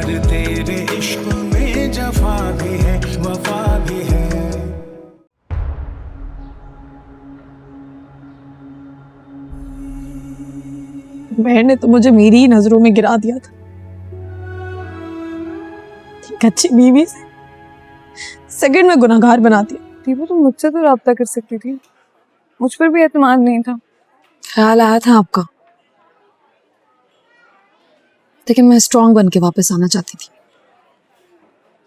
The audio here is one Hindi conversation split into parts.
पर तेरे इश्क में जफा भी है वफा भी है। मैंने तो मुझे मेरी ही नजरों में गिरा दिया था। एक अच्छी बीवी से सेकंड में गुनाहगार बना दिया। दीपू तुम मुझसे तो राब्ता कर सकती थी, मुझ पर भी एतमाद नहीं था। ख्याल आया था आपका, लेकिन मैं स्ट्रांग बन के वापस आना चाहती थी।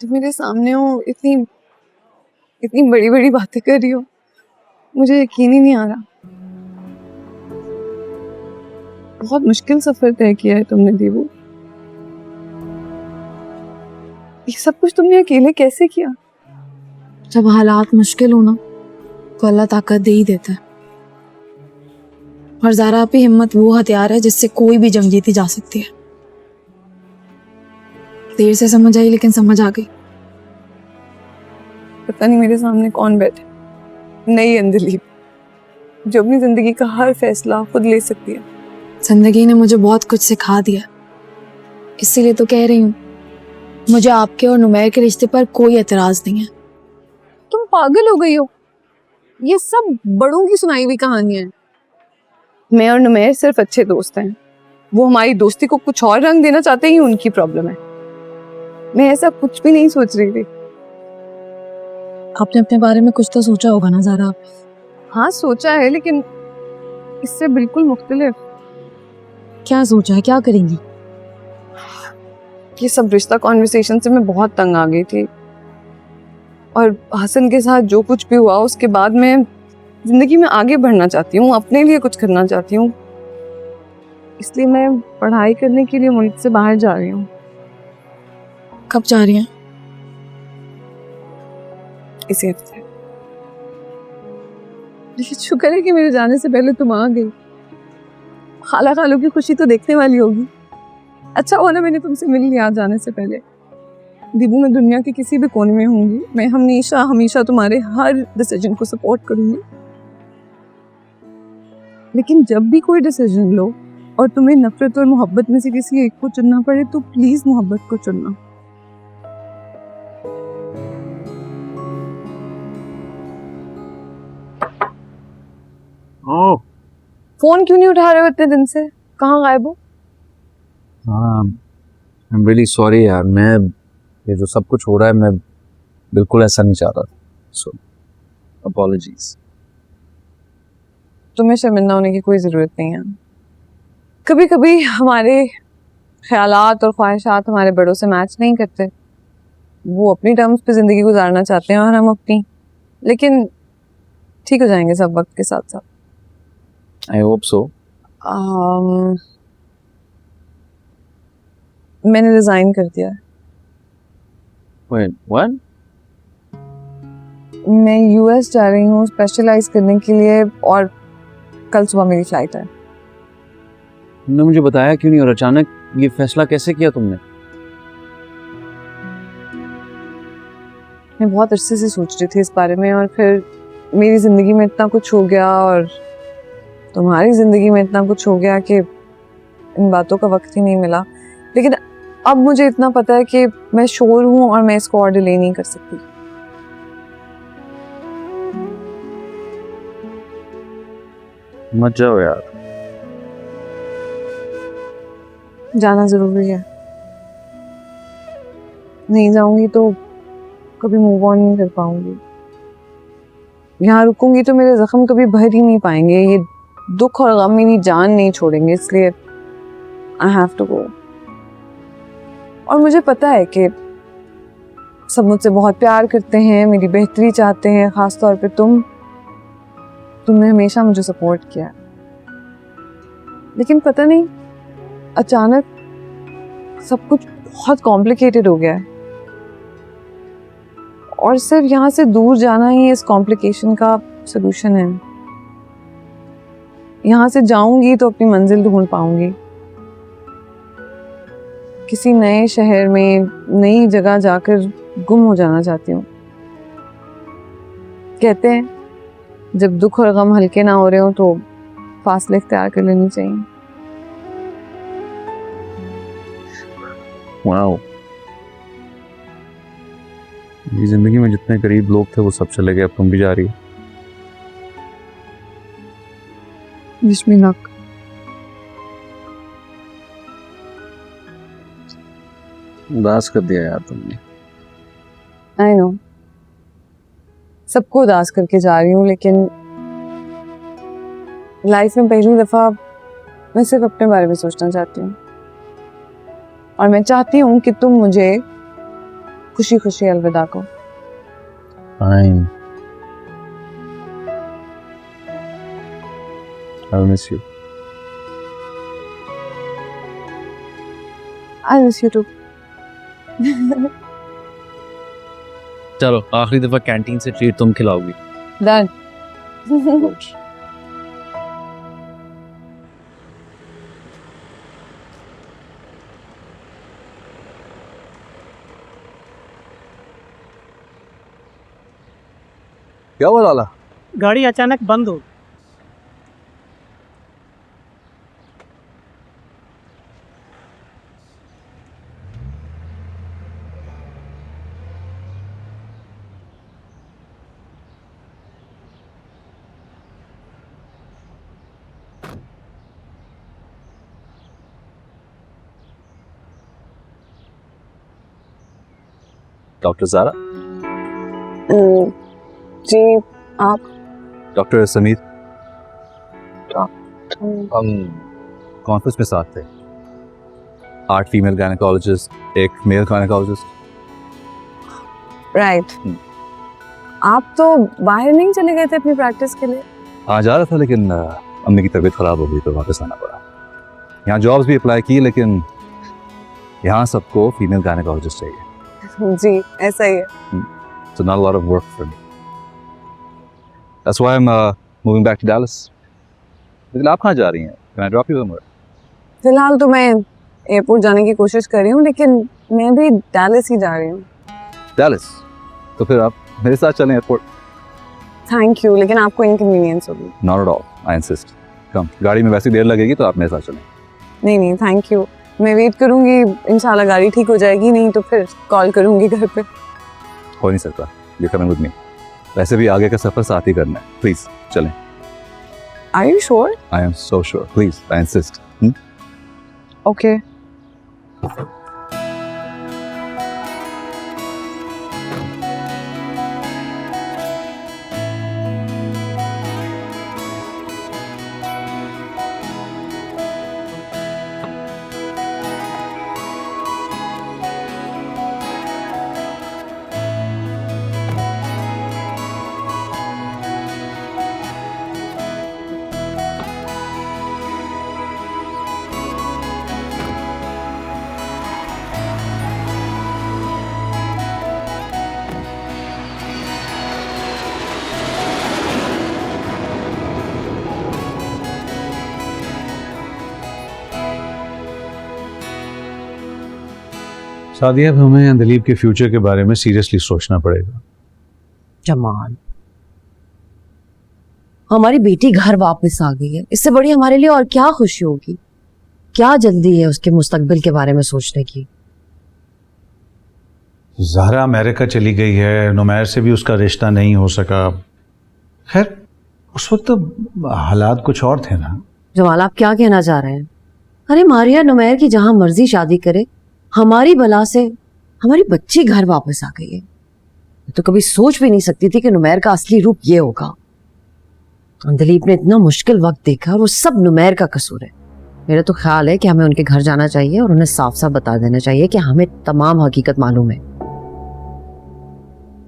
तुम मेरे सामने हो, इतनी इतनी बड़ी बड़ी बातें कर रही हो, मुझे यकीन ही नहीं आ रहा। बहुत मुश्किल सफर तय किया है तुमने दीपू। ये सब कुछ तुमने अकेले कैसे किया? जब हालात मुश्किल हो ना तो अल्लाह ताकत दे ही देता है। और ज़ारा पे हिम्मत वो हथियार है जिससे कोई भी जंग जीती जा सकती है। देर से समझ आई लेकिन समझ आ गई। पता नहीं मेरे सामने कौन बैठे, नई अंजलि जो अपनी जिंदगी का हर फैसला खुद ले सकती है। जिंदगी ने मुझे बहुत कुछ सिखा दिया, इसीलिए तो कह रही हूँ मुझे आपके और नुमैर के रिश्ते पर कोई एतराज नहीं है। तुम पागल हो गई हो, ये सब बड़ों की सुनाई हुई कहानियां हैं। मैं और नुमैर सिर्फ अच्छे दोस्त हैं, वो हमारी दोस्ती को कुछ और रंग देना चाहते हैं, उनकी प्रॉब्लम है। मैं ऐसा कुछ भी नहीं सोच रही थी। आपने अपने बारे में कुछ तो सोचा होगा ना ज़ारा? हाँ सोचा है, लेकिन इससे बिल्कुल मुख्तलिफ। क्या सोचा है, क्या करेंगी? ये सब रिश्ता कॉन्वर्सेशन से मैं बहुत तंग आ गई थी, और हसन के साथ जो कुछ भी हुआ उसके बाद मैं जिंदगी में आगे बढ़ना चाहती हूँ, अपने लिए कुछ करना चाहती हूँ। इसलिए मैं पढ़ाई करने के लिए मुल्क से बाहर जा रही हूँ। कब जा रही हैं? इसी हफ्ते। लेकिन शुक्र है कि मेरे जाने से पहले तुम आ गई। खाला खालू की खुशी तो देखने वाली होगी। अच्छा हुआ ना मैंने तुमसे मिल लिया जाने से पहले। दीबू मैं दुनिया के किसी भी कोने में होंगी, मैं हमेशा हमेशा तुम्हारे हर डिसीजन को सपोर्ट करूंगी। लेकिन जब भी कोई डिसीजन लो और तुम्हें नफरत और मोहब्बत में से किसी एक को चुनना पड़े तो प्लीज मोहब्बत को चुनना। फोन क्यों नहीं उठा रहे हो इतने दिन से? कहाँ गायब हो? आई एम रियली सॉरी यार, मैं ये जो सब कुछ हो रहा है मैं बिल्कुल ऐसा नहीं चाह रहा, सो अपॉलॉजीज। तुम्हें शर्मिंदा होने की कोई ज़रूरत नहीं है। कभी कभी हमारे ख्यालात और ख्वाहिशात हमारे बड़ों से मैच नहीं करते। वो अपनी टर्म्स पे ज़िंदगी गुजारना चाहते हैं और हम अपनी। लेकिन ठीक हो जाएंगे सब वक्त के साथ साथ। I hope so. मैंने रिज़ाइन कर दिया है। Wait, what? मैं यूएस जा रही हूँ स्पेशलाइज करने के लिए, और कल सुबह मेरी फ्लाइट है। तुमने मुझे बताया क्यों नहीं, और अचानक ये फैसला कैसे किया तुमने? मैं बहुत अरसे से सोच रही थी इस बारे में, और फिर मेरी ज़िंदगी में इतना कुछ हो गया और तुम्हारी ज़िंदगी में इतना कुछ हो गया कि इन बातों का वक्त ही नहीं मिला। लेकिन अब मुझे इतना पता है कि मैं श्योर हूँ और मैं इसको और डिले नहीं कर सकती। मत जाओ यार। जाना ज़रूरी है। नहीं जाऊंगी तो कभी मूव ऑन नहीं कर पाऊंगी। यहाँ रुकूंगी तो मेरे जख्म कभी भर ही नहीं पाएंगे। ये दुख और गम मेरी जान नहीं छोड़ेंगे, इसलिए आई हैव टू गो। और मुझे पता है कि सब मुझसे बहुत प्यार करते हैं, मेरी बेहतरी चाहते हैं, खास तौर पे तुमने हमेशा मुझे सपोर्ट किया है। लेकिन पता नहीं अचानक सब कुछ बहुत कॉम्प्लिकेटेड हो गया है, और सिर्फ यहाँ से दूर जाना ही इस कॉम्प्लिकेशन का सलूशन है। यहाँ से जाऊंगी तो अपनी मंजिल ढूंढ पाऊंगी। किसी नए शहर में नई जगह जाकर गुम हो जाना चाहती हूँ। कहते हैं जब दुख और गम हल्के ना हो रहे हो तो फासले इख्तियार कर लेनी चाहिए। वाओ, मेरी जिंदगी में जितने करीब लोग थे वो सब चले गए, अब तुम भी जा रही हो। Wish me luck. उदास कर दिया यार तुमने। आई नो, सबको उदास करके जा रही हूँ, लेकिन लाइफ में पहली दफा मैं सिर्फ अपने बारे में सोचना चाहती हूँ, और मैं चाहती हूँ कि तुम मुझे खुशी खुशी अलविदा कहो। Fine. I'll miss you. I miss you too. चलो आखिरी दफा कैंटीन से ट्रीट तुम खिलाओगी। डन। क्या हुआ लाला? गाड़ी अचानक बंद हो। डॉक्टर ज़ारा? जी आप? डॉक्टर समीर। हम कॉन्फ्रेंस में साथ थे, 8 female gynaecologist, 1 male gynaecologist. Right. आप तो बाहर नहीं चले गए थे अपनी प्रैक्टिस के लिए? हाँ जा रहा था, लेकिन अम्मी की तबीयत खराब हो गई तो वापस आना पड़ा। यहाँ जॉब्स भी अप्लाई की, लेकिन यहाँ सबको फीमेल गायनेकोलॉजिस्ट चाहिए। जी ऐसा ही है। So not a lot of work for me. That's why I'm moving back to Dallas. लेकिन आप कहाँ जा रही हैं? Can I drop you somewhere? फिलहाल तो मैं एयरपोर्ट जाने की कोशिश कर रही हूँ, लेकिन मैं भी डैलस ही जा रही हूँ। Dallas? तो फिर आप मेरे साथ चलें एयरपोर्ट? थैंक यू, लेकिन आपको इनकन्वीनियंस होगी। Not at all. I insist. Come. गाड़ी में वैसे देर लगेगी तो आप मेरे साथ चलें। नहीं नहीं थैंक यू, मैं वेट करूँगी, इंशाल्लाह गाड़ी ठीक हो जाएगी, नहीं तो फिर कॉल करूँगी घर पे। हो नहीं सकता। You're coming with me. वैसे भी आगे का सफर साथ ही करना है। Please चलें। Are you sure? I am so sure. Please, I insist. Okay. शादी, अब हमें दिलीप के फ्यूचर के बारे में सीरियसली सोचना पड़ेगा। जमान, हमारी बेटी घर वापस आ गई है, इससे बड़ी हमारे लिए और क्या खुशी होगी। क्या जल्दी है उसके मुस्तकबिल के बारे में सोचने की। ज़हरा अमेरिका चली गई है, नुमैर से भी उसका रिश्ता नहीं हो सका। खैर उस वक्त तो हालात कुछ और थे ना। जमाल, आप क्या कहना चाह रहे हैं? अरे मारिया नुमैर की जहां मर्जी शादी करे, हमारी बला से हमारी बच्ची घर वापस आ गई है। तो कभी सोच भी नहीं सकती थी कि नुमैर का असली रूप ये होगा। दिलीप ने इतना मुश्किल वक्त देखा और वो सब नुमैर का कसूर है। मेरा तो ख्याल है कि हमें उनके घर जाना चाहिए और उन्हें साफ साफ बता देना चाहिए कि हमें तमाम हकीकत मालूम है।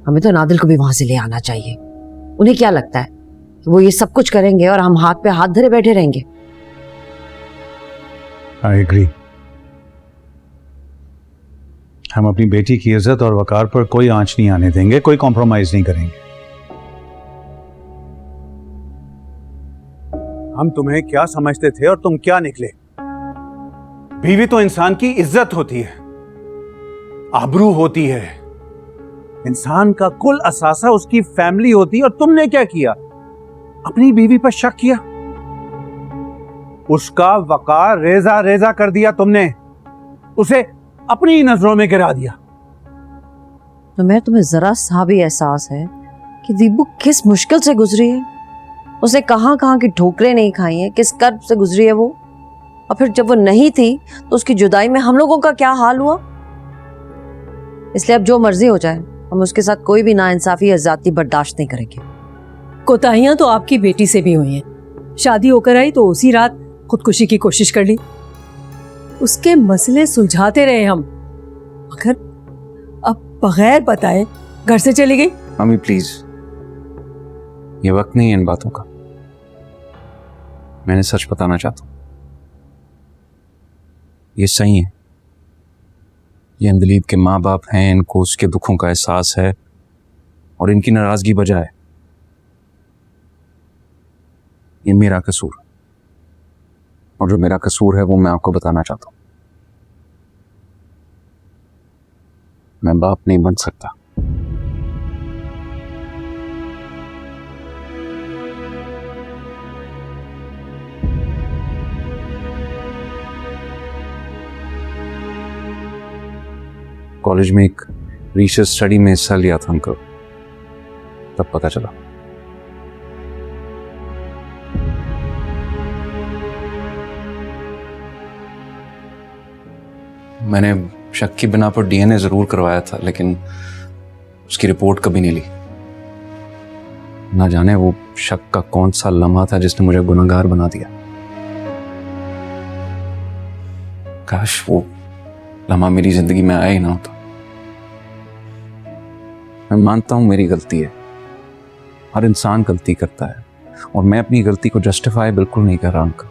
हमें तो नादिल को भी वहां से ले आना चाहिए। उन्हें क्या लगता है कि वो ये सब कुछ करेंगे और हम हाथ पे हाथ धरे बैठे रहेंगे? I agree. हम अपनी बेटी की इज्जत और वकार पर कोई आंच नहीं आने देंगे, कोई कॉम्प्रोमाइज नहीं करेंगे। हम तुम्हें क्या समझते थे और तुम क्या निकले? बीवी तो इंसान की इज्जत होती है, आबरू होती है, इंसान का कुल असासा उसकी फैमिली होती है। और तुमने क्या किया? अपनी बीवी पर शक किया, उसका वकार रेजा रेजा कर दिया तुमने, उसे अपनी नजरों में गिरा दिया। नुमैर, तुम्हें जरा सा भी एहसास है कि दीपू किस मुश्किल से गुजरी है? उसने कहाँ कहाँ की ठोकरें नहीं खाई हैं, किस कर्ब से गुजरी है वो। और फिर जब वो नहीं थी तो उसकी जुदाई में हम लोगों का क्या हाल हुआ। इसलिए अब जो मर्जी हो जाए, हम उसके साथ कोई भी नाइंसाफी या ज्यादती बर्दाश्त नहीं करेंगे। कोताहियां तो आपकी बेटी से भी हुई हैं। शादी होकर आई तो उसी रात खुदकुशी की कोशिश कर ली। उसके मसले सुलझाते रहे हम, मगर अब बगैर बताए घर से चली गई। मम्मी प्लीज, ये वक्त नहीं है इन बातों का। मैंने सच बताना चाहता हूं, ये सही है। ये अंदलीब के माँ बाप हैं, इनको उसके दुखों का एहसास है और इनकी नाराजगी वजह है। ये मेरा कसूर है, और जो मेरा कसूर है वो मैं आपको बताना चाहता हूं। मैं बाप नहीं बन सकता। कॉलेज में एक रिसर्च स्टडी में हिस्सा लिया था अंकल, तब पता चला। मैंने शक की बिना पर डीएनए जरूर करवाया था, लेकिन उसकी रिपोर्ट कभी नहीं ली। ना जाने वो शक का कौन सा लम्हा था जिसने मुझे गुनहगार बना दिया। काश वो लम्हा मेरी जिंदगी में आया ही ना होता। मैं मानता हूं मेरी गलती है, हर इंसान गलती करता है, और मैं अपनी गलती को जस्टिफाई बिल्कुल नहीं कर रहा अंकल,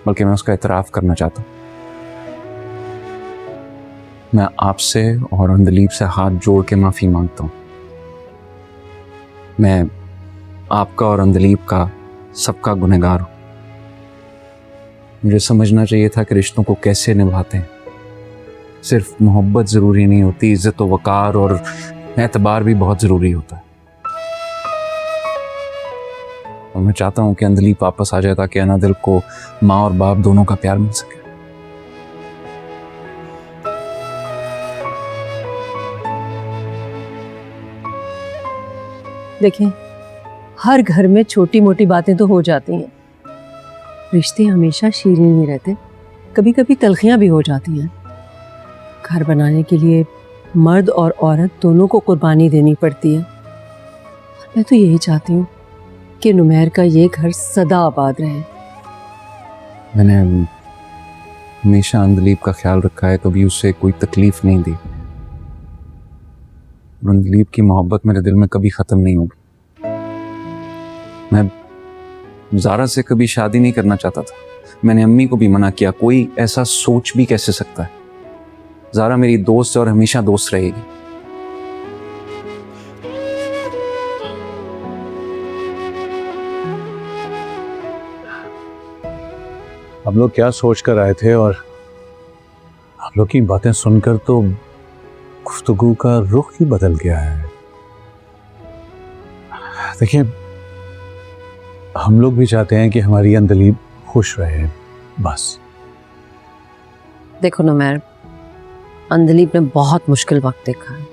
बल्कि मैं उसका एतराफ करना चाहता हूं। मैं आपसे और अंदलीब से हाथ जोड़ के माफी मांगता हूं। मैं आपका और अंदलीब का सबका गुनहगार हूं। मुझे समझना चाहिए था कि रिश्तों को कैसे निभाते हैं। सिर्फ मोहब्बत जरूरी नहीं होती, इज्जत व वकार और एतबार भी बहुत जरूरी होता है। और मैं चाहता हूं कि अंदलीब वापस आ जाए ताकि अनादिल को माँ और बाप दोनों का प्यार मिल सके। देखें, हर घर में छोटी मोटी बातें तो हो जाती हैं। रिश्ते हमेशा शीरीन नहीं रहते, कभी कभी तलखियां भी हो जाती हैं। घर बनाने के लिए मर्द और औरत दोनों को कुर्बानी देनी पड़ती है। और मैं तो यही चाहती हूँ कि नुमैर का ये घर सदा आबाद रहे। मैंने हमेशा अंदलीब का ख्याल रखा है, कभी उसे कोई तकलीफ नहीं दी। अंदलीब की मोहब्बत मेरे दिल में कभी ख़त्म नहीं होगी। मैं ज़ारा से कभी शादी नहीं करना चाहता था। मैंने अम्मी को भी मना किया, कोई ऐसा सोच भी कैसे सकता है। ज़ारा मेरी दोस्त है और हमेशा दोस्त रहेगी। हम लोग क्या सोच कर आए थे, और आप लोग की बातें सुनकर तो गुफ्तगू का रुख ही बदल गया है। देखिए, हम लोग भी चाहते हैं कि हमारी अंदलीब खुश रहे, बस। देखो नुमैर, अंदलीब ने बहुत मुश्किल वक्त देखा है,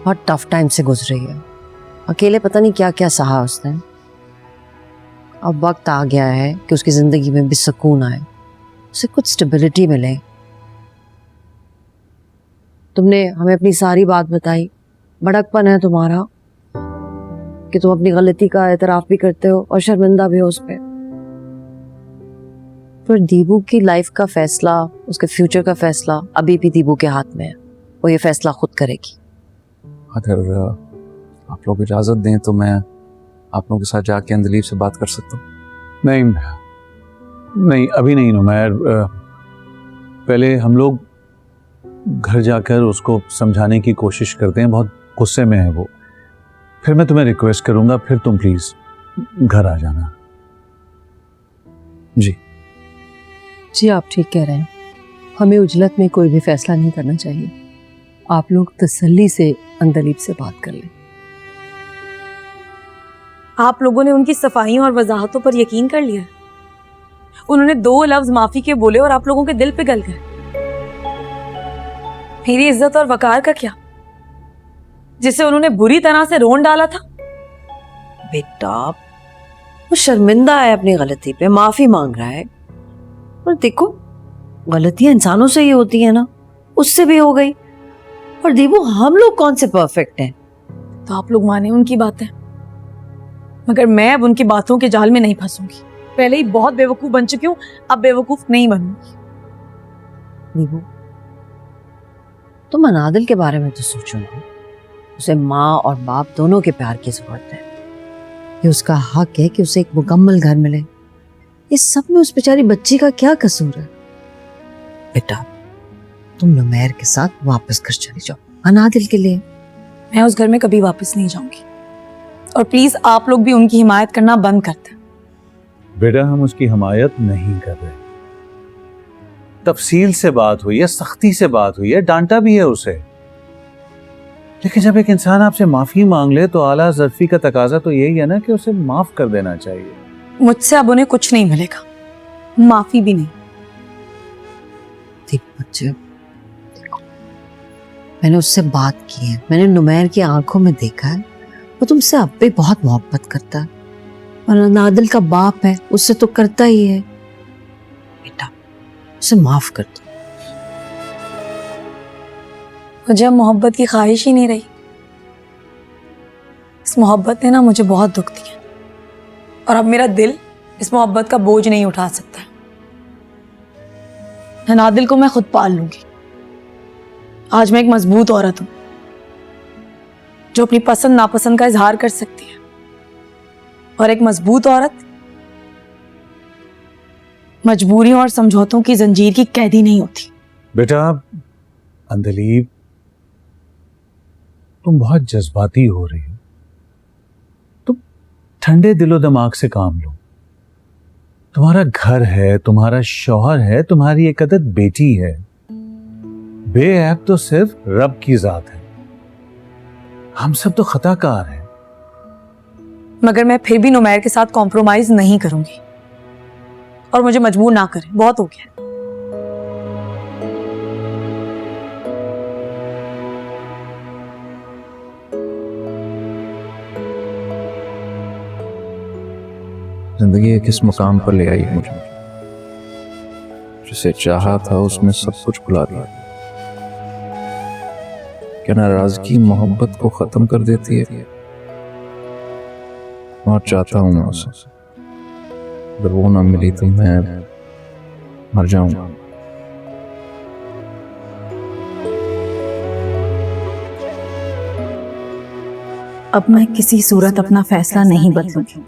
बहुत टफ टाइम से गुजरी है। अकेले पता नहीं क्या क्या सहा उसने। अब वक्त आ गया है कि उसकी जिंदगी में भी सुकून आए, उसे कुछ स्टेबिलिटी मिले। तुमने हमें अपनी सारी बात बताई, बड़कपन है तुम्हारा कि तुम अपनी गलती का एतराफ भी करते हो और शर्मिंदा भी हो उस पर। पर दीबू की लाइफ का फैसला, उसके फ्यूचर का फैसला अभी भी दीबू के हाथ में है। वो ये फैसला खुद करेगी। अगर आप लोग इजाज़त दें तो मैं आप लोगों के साथ जाके अंदलीब से बात कर सकता हूँ। नहीं नहीं, अभी नहीं नुमैर। पहले हम लोग घर जाकर उसको समझाने की कोशिश करते हैं। बहुत गुस्से में है वो। फिर मैं तुम्हें रिक्वेस्ट करूंगा, फिर तुम प्लीज घर आ जाना। जी जी, आप ठीक कह रहे हैं। हमें उजलत में कोई भी फैसला नहीं करना चाहिए। आप लोग तसल्ली से अंदलीब से बात कर लें। आप लोगों ने उनकी सफाइयों और वजाहतों पर यकीन कर लिया। उन्होंने 2 लफ्ज माफी के बोले और आप लोगों के दिल पिघल गए। मेरी इज्जत और वकार का क्या? जिसे उन्होंने बुरी तरह से रोन डाला था? बेटा, वो शर्मिंदा है अपनी गलती पे, माफी मांग रहा है। और देखो, गलतियां इंसानों से ही होती है ना, उससे भी हो गई। और दीपू, हम लोग कौन से परफेक्ट हैं? तो आप लोग माने उनकी बातें, मगर मैं अब उनकी बातों के जाल में नहीं फंसूंगी। पहले ही बहुत बेवकूफ बन चुकी हूँ, अब बेवकूफ नहीं बनूंगी। दीपू, तुम अनादिल के बारे में तो सोचो ना। उसे माँ और बाप दोनों के प्यार की जरूरत है। ये उसका हक है कि उसे एक मुकम्मल घर मिले। इस सब में उस बेचारी बच्ची का क्या कसूर है? बेटा, तुम नुमैर के साथ वापस घर चले जाओ, अनादिल के लिए। मैं उस घर में कभी वापस नहीं जाऊंगी, और प्लीज आप लोग भी उनकी हिमायत करना बंद कर दें। बेटा, हम उसकी हिमायत नहीं कर रहे। तफसील से बात हुई है, सख्ती से बात हुई है, डांटा भी है उसे। लेकिन जब एक इंसान आपसे माफी मांग ले तो आला ज़र्फी का तकाजा तो यही है ना कि उसे माफ कर देना चाहिए। मुझसे अब उन्हें कुछ नहीं मिलेगा, माफी भी नहीं। ठीक बच्चे, देखो, मैंने उससे बात की है, मैंने नुमैर की आंखों में देखा है, वो तुमसे अब भी बहुत मोहब्बत करता है। और अनादिल का बाप है, उससे तो करता ही है। बेटा, उसे माफ कर दो। मुझे अब मोहब्बत की ख्वाहिश ही नहीं रही। इस मोहब्बत ने ना मुझे बहुत दुख दिया, और अब मेरा दिल इस मोहब्बत का बोझ नहीं उठा सकता। अनादिल को मैं खुद पाल लूंगी। आज मैं एक मजबूत औरत हूं जो अपनी पसंद नापसंद का इजहार कर सकती है, और एक मजबूत औरत मजबूरियों और समझौतों की जंजीर की कैदी नहीं होती। बेटा अंधलीब, तुम बहुत जज्बाती हो रही हो। तुम ठंडे दिलो दिमाग से काम लो। तुम्हारा घर है, तुम्हारा शौहर है, तुम्हारी एक अदद बेटी है। बेऐब तो सिर्फ रब की जात है। हम सब तो खताकार हैं। मगर मैं फिर भी नुमैर के साथ कॉम्प्रोमाइज नहीं करूंगी, और मुझे मजबूर ना करें, बहुत हो गया। जिंदगी एक इस मुकाम पर ले आई है मुझे, जिसे चाहा था उसमें सब कुछ भुला दिया। क्या नाराजगी मोहब्बत को खत्म कर देती है? और चाहता हूं मैं उसे, अगर वो ना मिली तो मैं मर जाऊंगा। अब मैं किसी सूरत अपना फैसला नहीं बदलूंगी।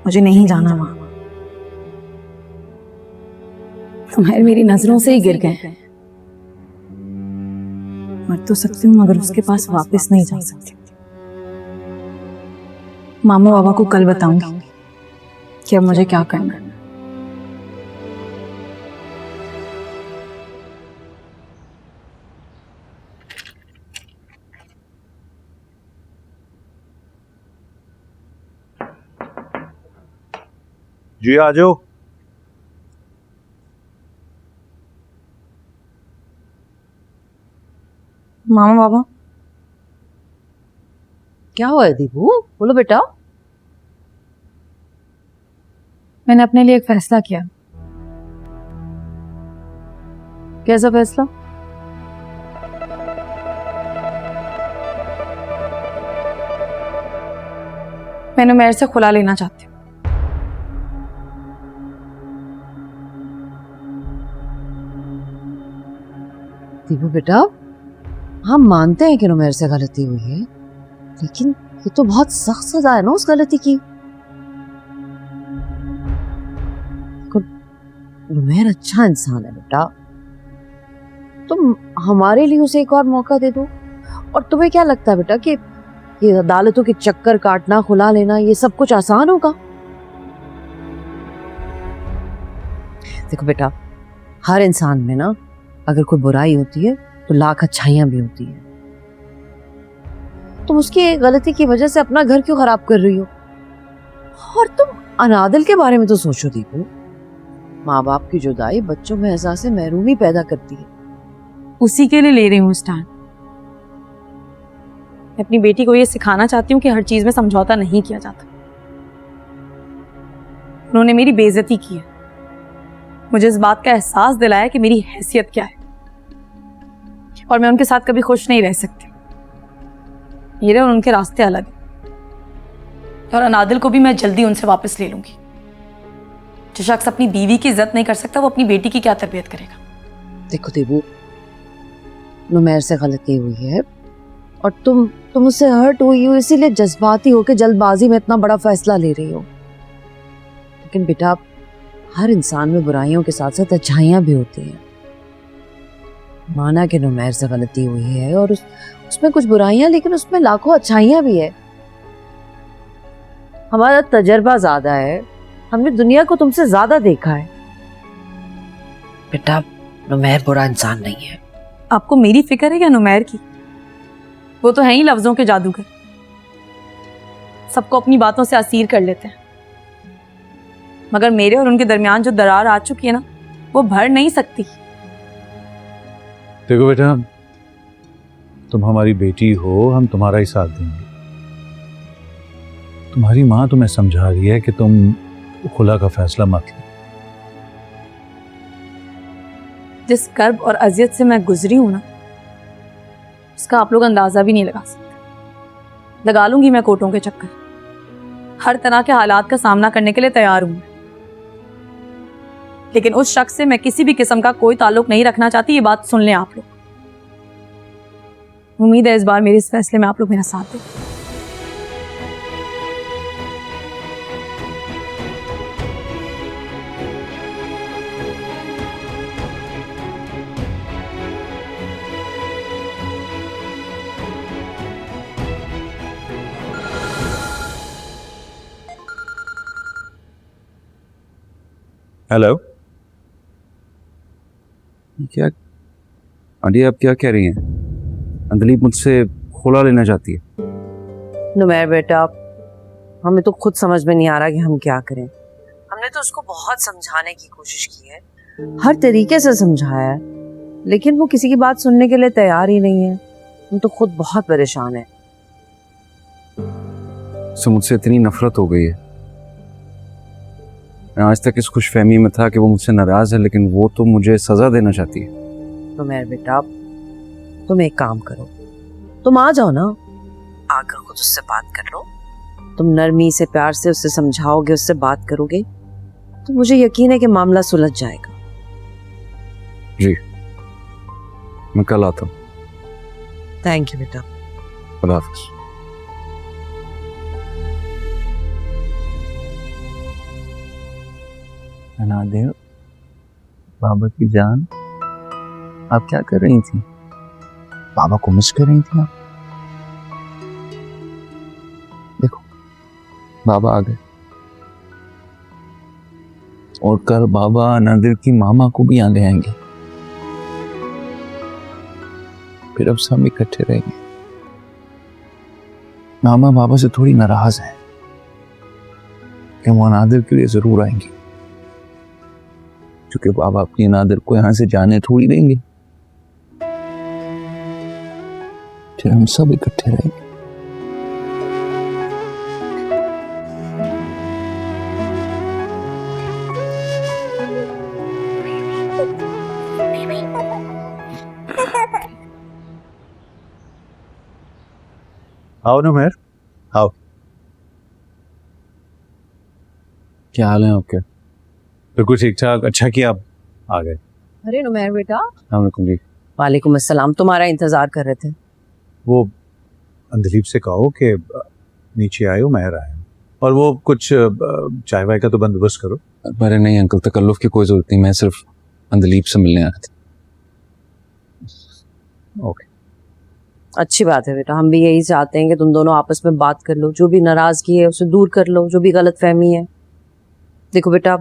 मुझे नहीं जाना वहां। तुम्हारे मेरी नजरों से ही गिर गए। मर तो सकती हूँ, मगर उसके पास वापस नहीं जा सकती। मामा बाबा को कल बताऊंगी कि अब मुझे क्या करना है। जी आ जाओ। मामा बाबा, क्या हुआ है दीपू? बोलो बेटा। मैंने अपने लिए एक फैसला किया। कैसा फैसला? मैं नुमैर से खुला लेना चाहती हूँ। दीपू बेटा, हम मानते हैं कि नुमैर से गलती हुई है, लेकिन ये तो बहुत सख्त सजा है ना उस गलती की। नुमैर अच्छा इंसान है बेटा, तुम हमारे लिए उसे एक और मौका दे दो। और तुम्हें क्या लगता है बेटा कि ये अदालतों के चक्कर काटना, खुला लेना, ये सब कुछ आसान होगा? देखो बेटा, हर इंसान में ना अगर कोई बुराई होती है तो लाख अच्छाइयां भी होती है। तुम उसकी गलती की वजह से अपना घर क्यों खराब कर रही हो? और तुम अनादिल के बारे में तो सोचो दीपू। माँ बाप की जुदाई बच्चों में एहसास महरूमी पैदा करती है। उसी के लिए ले रही हूँ स्टैंड। मैं अपनी बेटी को ये सिखाना चाहती हूँ कि हर चीज में समझौता नहीं किया जाता। उन्होंने मेरी बेइज्जती की है, मुझे इस बात का एहसास दिलाया कि मेरी हैसियत क्या है, और मैं उनके साथ कभी खुश नहीं रह सकती। मेरे और उनके रास्ते अलग हैं, और अनादिल को भी मैं जल्दी उनसे वापस ले लूंगी। जो शख्स अपनी बीवी की इज्जत नहीं कर सकता, वो अपनी बेटी की क्या तरबियत करेगा? देखो देबू, नुमैर से गलती हुई है और तुम उससे हर्ट हुई हो, इसीलिए जज्बाती होकर जल्दबाजी में इतना बड़ा फैसला ले रही हो। लेकिन बेटा, हर इंसान में बुराइयों के साथ साथ अच्छाइयां भी होती हैं। माना कि नुमैर से गलती हुई है और उसमें कुछ बुराइयां, लेकिन उसमें लाखों अच्छाइयां भी है। हमारा तजर्बा ज्यादा है, हमने दुनिया को तुमसे ज्यादा देखा है। बेटा, नुमैर बुरा इंसान नहीं है। आपको मेरी फिक्र है या नुमैर की? वो तो है ही लफ्जों के जादूगर, सबको अपनी बातों से असीर कर लेते हैं। मगर मेरे और उनके दरमियान जो दरार आ चुकी है ना, वो भर नहीं सकती। देखो बेटा, तुम हमारी बेटी हो, हम तुम्हारा ही साथ देंगे। तुम्हारी माँ तुम्हें समझा रही है कि तुम खुला का फैसला मत लो। जिस कर्ब और अजियत से मैं गुजरी हूं ना, उसका आप लोग अंदाजा भी नहीं लगा सकते। लगा लूंगी मैं कोटों के चक्कर, हर तरह के हालात का सामना करने के लिए तैयार हूं, लेकिन उस शख्स से मैं किसी भी किस्म का कोई ताल्लुक नहीं रखना चाहती। ये बात सुन लें आप लोग। उम्मीद है इस बार मेरे इस फैसले में आप लोग मेरा साथ दें। हेलो, क्या आंटी, आप क्या कह रही हैं? अंदलीप मुझसे खुला लेना चाहती है। नुमैर बेटा, हमें तो खुद समझ में नहीं आ रहा कि हम क्या करें। हमने तो उसको बहुत समझाने की कोशिश की है, हर तरीके से समझाया है, लेकिन वो किसी की बात सुनने के लिए तैयार ही नहीं है। हम तो खुद बहुत परेशान है। उससे मुझसे इतनी नफरत हो गई है। मैं आज तक इस खुशफहमी में था कि वो मुझसे नाराज है, लेकिन वो तो मुझे सजा देना चाहती है। नुमैर बेटा, तुम एक काम करो, तुम आ जाओ ना, आकर खुद उससे बात कर लो। तुम नरमी से, प्यार से उससे समझाओगे, उससे बात करोगे, तो मुझे यकीन है कि मामला सुलझ जाएगा। जी, मैं कल आता हूँ। थैंक यू बेटा। खुदा हाफिज़। अनादिल, बाबा की जान, आप क्या कर रही थी? बाबा को मिस कर रही थी आप? देखो, बाबा आ गए, और कल बाबा अनादिल की मामा को भी यहाँ ले आएंगे। फिर अब सब इकट्ठे रहेंगे। मामा बाबा से थोड़ी नाराज है कि वो अनादिल के लिए जरूर आएंगे, क्योंकि बाबा अपनी अनादिल को यहां से जाने थोड़ी देंगे। फिर हम सब इकट्ठे रहेंगे। आओ नुमैर, आओ। क्या हाल है आपके? बिल्कुल ठीक ठाक। अच्छा किया आप आ गए। अरे नुमैर बेटा। अस्सलाम वालेकुम जी। वालेकुम अस्सलाम, तुम्हारा इंतजार कर रहे थे। वो अंदलीप से कहो कि नीचे आए हो, महर आए हो, और वो कुछ चाय वाय का तो बंदोबस्त करो। अरे नहीं अंकल, तकल्लुफ की कोई जरूरत नहीं, मैं सिर्फ अंदलीप से मिलने आया था। ओके, अच्छी बात है बेटा, हम भी यही चाहते हैं कि तुम दोनों आपस में बात कर लो, जो भी नाराजगी है उसे दूर कर लो, जो भी गलतफहमी है। देखो बेटा,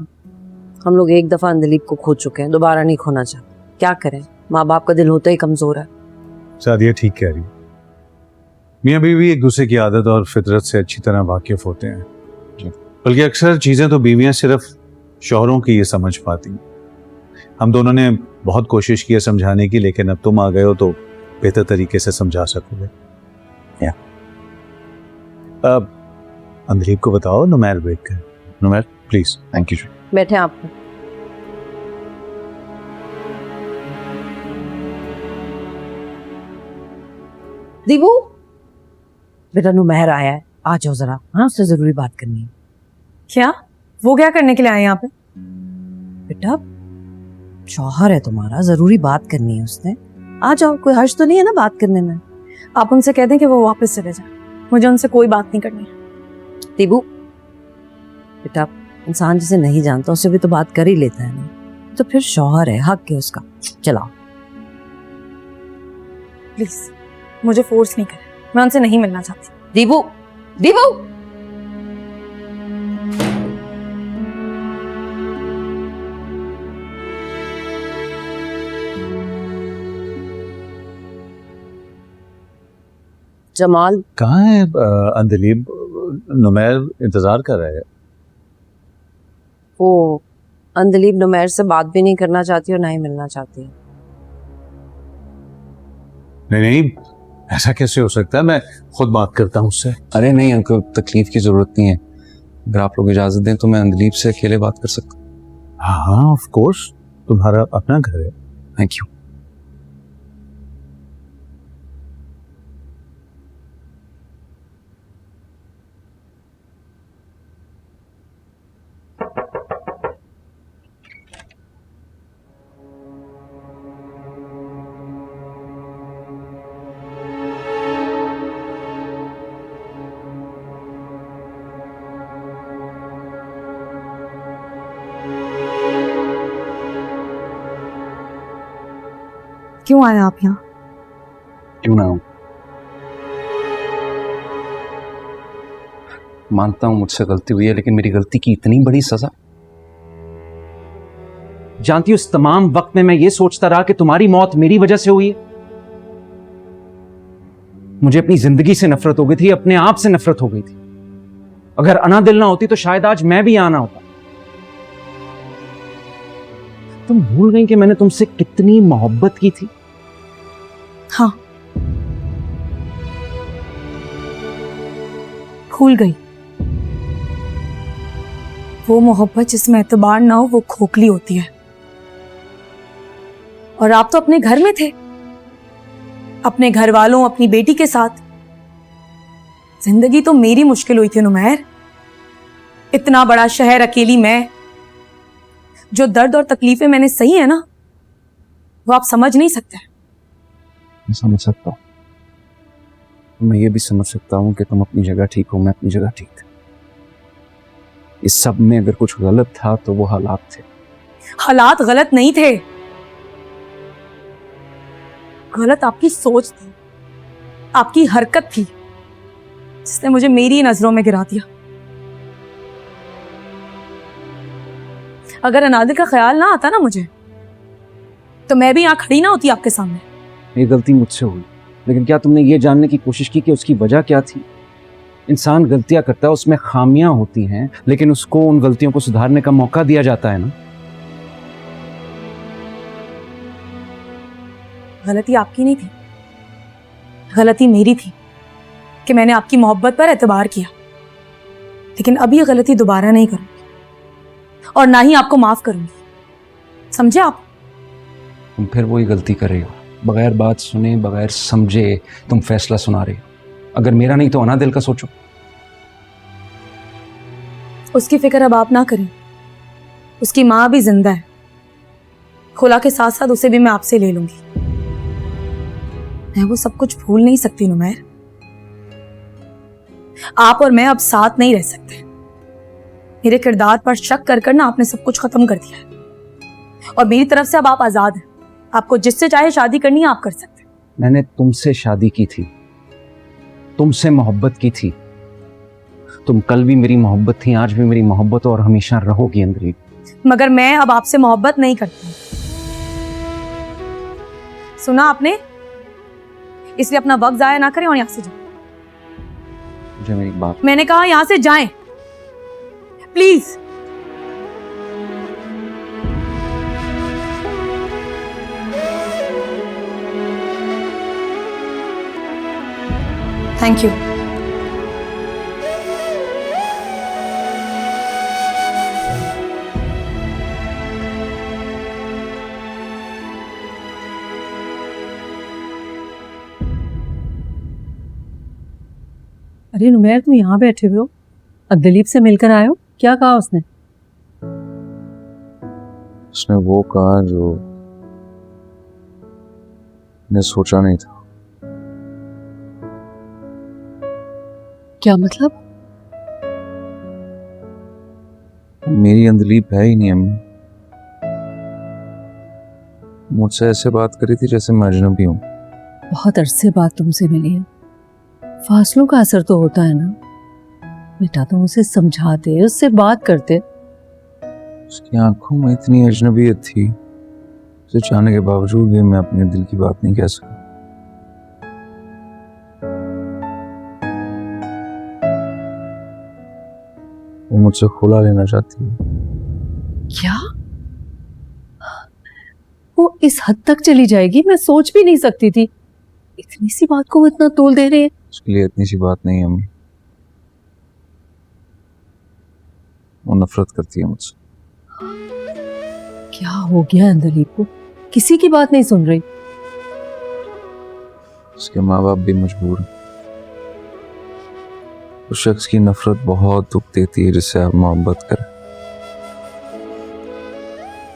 हम लोग एक दफा अंदलीप को खो चुके हैं, दोबारा नहीं खोना चाहते। क्या करें, माँ बाप का दिल होता ही कमजोर है। सादिया ठीक कह रही। मियाँ बीवी एक दूसरे की आदत और फितरत से अच्छी तरह वाकिफ होते हैं, बल्कि अक्सर चीज़ें तो बीवियाँ सिर्फ शौहरों की ये समझ पाती। हम दोनों ने बहुत कोशिश की है समझाने की, लेकिन अब तुम आ गए हो तो बेहतर तरीके से समझा सकोगे। अंदलीप को बताओ नुमैर वेट कर। नुमैर प्लीज। Thank you. बैठे आप। दीबू, बेटा नुमैर आया है, आ जाओ जरा। हाँ, उससे जरूरी बात करनी है। क्या? वो क्या करने के लिए आए यहाँ पे? बेटा शौहर है तुम्हारा, जरूरी बात करनी है उसने। आ जाओ, कोई हर्ज तो नहीं है ना बात करने में। आप उनसे कह दें कि वो वापस चले जाए, मुझे उनसे कोई बात नहीं करनी है। दीबू बेटा, इंसान जिसे नहीं जानता उससे भी तो बात कर ही लेता है ना, तो फिर शौहर है, हक है उसका। चलाओ। प्लीज मुझे फोर्स नहीं करें, मैं उनसे नहीं मिलना चाहती। दीबू, दीबू। जमाल कहाँ है अंदलीप? नुमैर इंतजार कर रहा है। वो अंदलीब नुमैर से बात भी नहीं करना चाहती और ना ही मिलना चाहती। नहीं नहीं, ऐसा कैसे हो सकता है? मैं खुद बात करता हूँ उससे। अरे नहीं अंकल, तकलीफ की जरूरत नहीं है। अगर आप लोग इजाजत दें तो मैं अंदलीप से अकेले बात कर सकता हूँ। हाँ ऑफ कोर्स, तुम्हारा अपना घर है। Thank you. क्यों आए आप यहाँ? क्यों ना हूं? मानता हूं मुझसे गलती हुई है, लेकिन मेरी गलती की इतनी बड़ी सजा। जानती, उस तमाम वक्त में मैं ये सोचता रहा कि तुम्हारी मौत मेरी वजह से हुई है। मुझे अपनी जिंदगी से नफरत हो गई थी, अपने आप से नफरत हो गई थी। अगर अना दिल ना होती तो शायद आज मैं भी आना होता। तुम भूल गई कि मैंने तुमसे कितनी मोहब्बत की थी? हाँ, भूल गई। वो मोहब्बत जिसमें एतबार ना हो वो खोखली होती है। और आप तो अपने घर में थे, अपने घर वालों, अपनी बेटी के साथ। जिंदगी तो मेरी मुश्किल हुई थी नुमैर। इतना बड़ा शहर, अकेली मैं। जो दर्द और तकलीफें मैंने सही है ना, वो आप समझ नहीं सकते। मैं समझ सकता हूं। मैं ये भी समझ सकता हूं कि तुम अपनी जगह ठीक हो, मैं अपनी जगह ठीक थी। इस सब में अगर कुछ गलत था तो वो हालात थे। हालात गलत नहीं थे, गलत आपकी सोच थी, आपकी हरकत थी, जिसने मुझे मेरी नजरों में गिरा दिया। अगर अनादिल का ख्याल ना आता ना मुझे, तो मैं भी यहां खड़ी ना होती आपके सामने। ये गलती मुझसे हुई, लेकिन क्या तुमने ये जानने की कोशिश की कि उसकी वजह क्या थी? इंसान गलतियां करता है, उसमें खामियां होती हैं, लेकिन उसको उन गलतियों को सुधारने का मौका दिया जाता है ना। गलती आपकी नहीं थी, गलती मेरी थी कि मैंने आपकी मोहब्बत पर एतबार किया। लेकिन अब ये गलती दोबारा नहीं करूंगी और ना ही आपको माफ करूंगी, समझे आप? तुम फिर वही गलती कर रही हो। बगैर बात सुने, बगैर समझे तुम फैसला सुना रही हो। अगर मेरा नहीं तो अनादिल का सोचो। उसकी फिक्र अब आप ना करें, उसकी माँ भी जिंदा है। खुला के साथ साथ उसे भी मैं आपसे ले लूंगी। मैं वो सब कुछ भूल नहीं सकती नुमैर। आप और मैं अब साथ नहीं रह सकते। मेरे किरदार पर शक कर कर ना आपने सब कुछ खत्म कर दिया है और मेरी तरफ से अब आप आजाद हैं। आपको जिससे चाहे शादी करनी है आप कर सकते हैं। मैंने तुमसे शादी की थी, तुमसे मोहब्बत की थी। तुम कल भी मेरी मोहब्बत थी, आज भी मेरी मोहब्बत और हमेशा रहोगी अंदलीब। मगर मैं अब आपसे मोहब्बत नहीं करती। सुना आपने? इसलिए अपना वक्त जाया ना करें और यहां से जाएं। मुझे मेरी बात, मैंने कहा यहां से जाएं प्लीज। Thank thank you. अरे नुमैर, तुम यहाँ बैठे हुए हो और दिलीप से मिलकर आए हो? क्या कहा उसने? उसने वो कहा जो मैंने सोचा नहीं था। क्या मतलब? मेरी अंदलीप है ही नहीं अम्मी। मुझसे ऐसे बात करी थी जैसे मैं अजनबी हूँ। बहुत अरसे बाद तुमसे मिली है, फासलों का असर तो होता है ना बेटा। तुम उसे समझाते, उससे बात करते। उसकी आंखों में इतनी अजनबियत थी, उसे चाहने के बावजूद भी मैं अपने दिल की बात नहीं कह सका। वो मुझसे खुला लेना चाहती है। क्या वो इस हद तक चली जाएगी? मैं सोच भी नहीं सकती थी। इतनी सी बात को वो इतना तोल दे रहे हैं। उसके लिए इतनी सी बात नहीं है अम्मी। वो नफरत करती है मुझसे। क्या हो गया अंदलीप को? किसी की बात नहीं सुन रही। उसके माँ बाप भी मजबूर हैं। उस शख्स की नफरत बहुत दुख देती है जिससे आप मोहब्बत करें।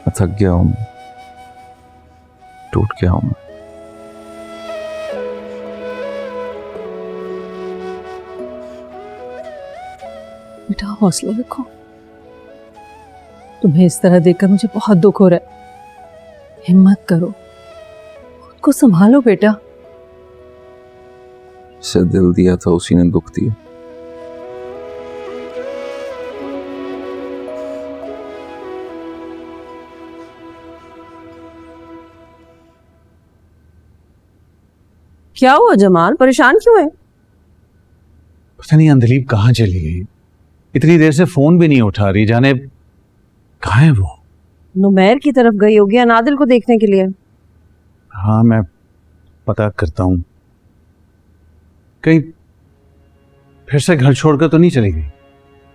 मैं थक गया हूं, टूट गया हूं मैं। बेटा हौसला रखो। तुम्हें इस तरह देखकर मुझे बहुत दुख हो रहा है। हिम्मत करो, खुद को संभालो बेटा। जिसे दिल दिया था उसी ने दुख दिया। क्या हुआ जमाल, परेशान क्यों है? पता नहीं अंदलीप कहाँ चली गई। इतनी देर से फोन भी नहीं उठा रही, जाने कहाँ है वो। नुमैर की तरफ गई होगी अनादिल को देखने के लिए। हाँ, मैं पता करता हूँ। कहीं फिर से घर छोड़कर तो नहीं चली गई?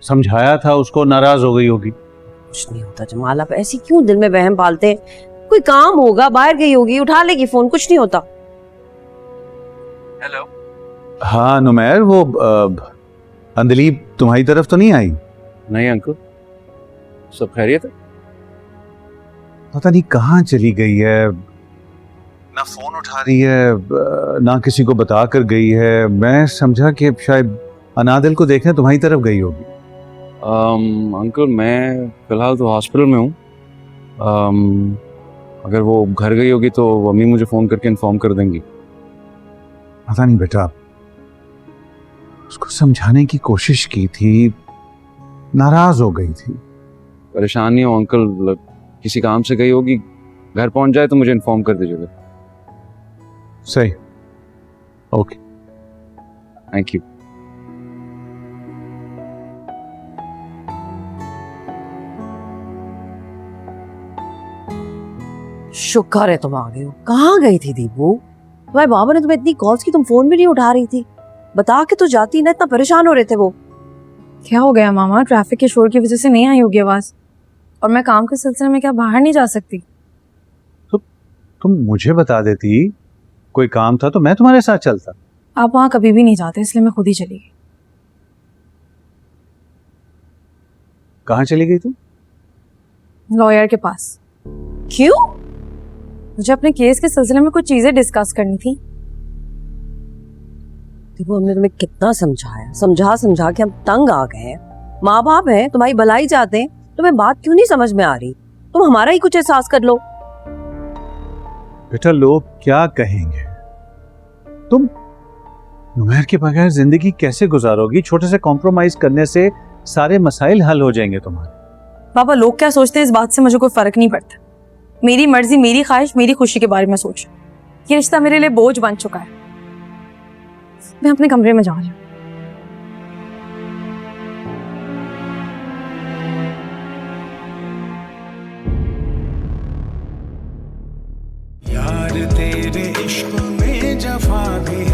समझाया था उसको, नाराज हो गई होगी। कुछ नहीं होता जमाल, आप ऐसी क्यों दिल में वहम पालते हैं? कोई काम होगा, बाहर गई होगी, उठा लेगी फोन, कुछ नहीं होता। हेलो। हाँ नुमैर, वो अंदलीप तुम्हारी तरफ तो नहीं आई? नहीं अंकल, सब खैरियत है। पता नहीं कहाँ चली गई है, ना फोन उठा रही है, ना किसी को बता कर गई है। मैं समझा कि शायद अनादिल को देखने तुम्हारी तरफ गई होगी। अंकल मैं फिलहाल तो हॉस्पिटल में हूँ। अगर वो घर गई होगी तो अम्मी मुझे फ़ोन करके इन्फॉर्म कर देंगी। पता नहीं बेटा, उसको समझाने की कोशिश की थी, नाराज हो गई थी। परेशान नहीं हो अंकल, किसी काम से गई होगी, घर पहुंच जाए तो मुझे इन्फॉर्म कर दीजिएगा। सही, ओके, थैंक यू। शुक्र है तुम आ गए हो। कहाँ गई थी दीपू? तुम्हारे बाबा ने तुम्हें इतनी कॉल्स की, तुम फोन भी नहीं उठा रही थी। बता के तो जाती ना, इतना परेशान हो रहे थे वो। क्या हो गया मामा? ट्रैफिक के शोर की वजह से नहीं आई होगी आवाज, और मैं काम के सिलसिले में क्या बाहर नहीं जा सकती? तो तुम मुझे बता देती, कोई काम था तो मैं तुम्हारे साथ चलता। आप वहां कभी भी नहीं जाते, इसलिए मैं खुद ही चली गई। कहाँ चली गई तुम? लॉयर के पास। क्यों? मुझे अपने केस के सिलसिले में कुछ चीजें डिस्कस करनी थी। दीपू, हमने तुम्हें कितना समझाया, समझा समझा के हम तंग आ गए हैं। माँ बाप हैं, तुम्हारी भलाई चाहते हैं, तुम्हें बात क्यों नहीं समझ में आ रही? तुम हमारा ही कुछ एहसास कर लो। बेटा लोग क्या कहेंगे? तुम नुमैर के बगैर जिंदगी कैसे गुजारोगी? छोटे से कॉम्प्रोमाइज करने से सारे मसाइल हल हो जाएंगे तुम्हारे। पापा लोग क्या सोचते हैं इस बात से मुझे कोई फर्क नहीं पड़ता। मेरी मर्जी, मेरी ख्वाहिश, मेरी खुशी के बारे में सोच। ये रिश्ता मेरे लिए बोझ बन चुका है। मैं अपने कमरे में जा रही हूँ। यार तेरे इश्क में जफा भी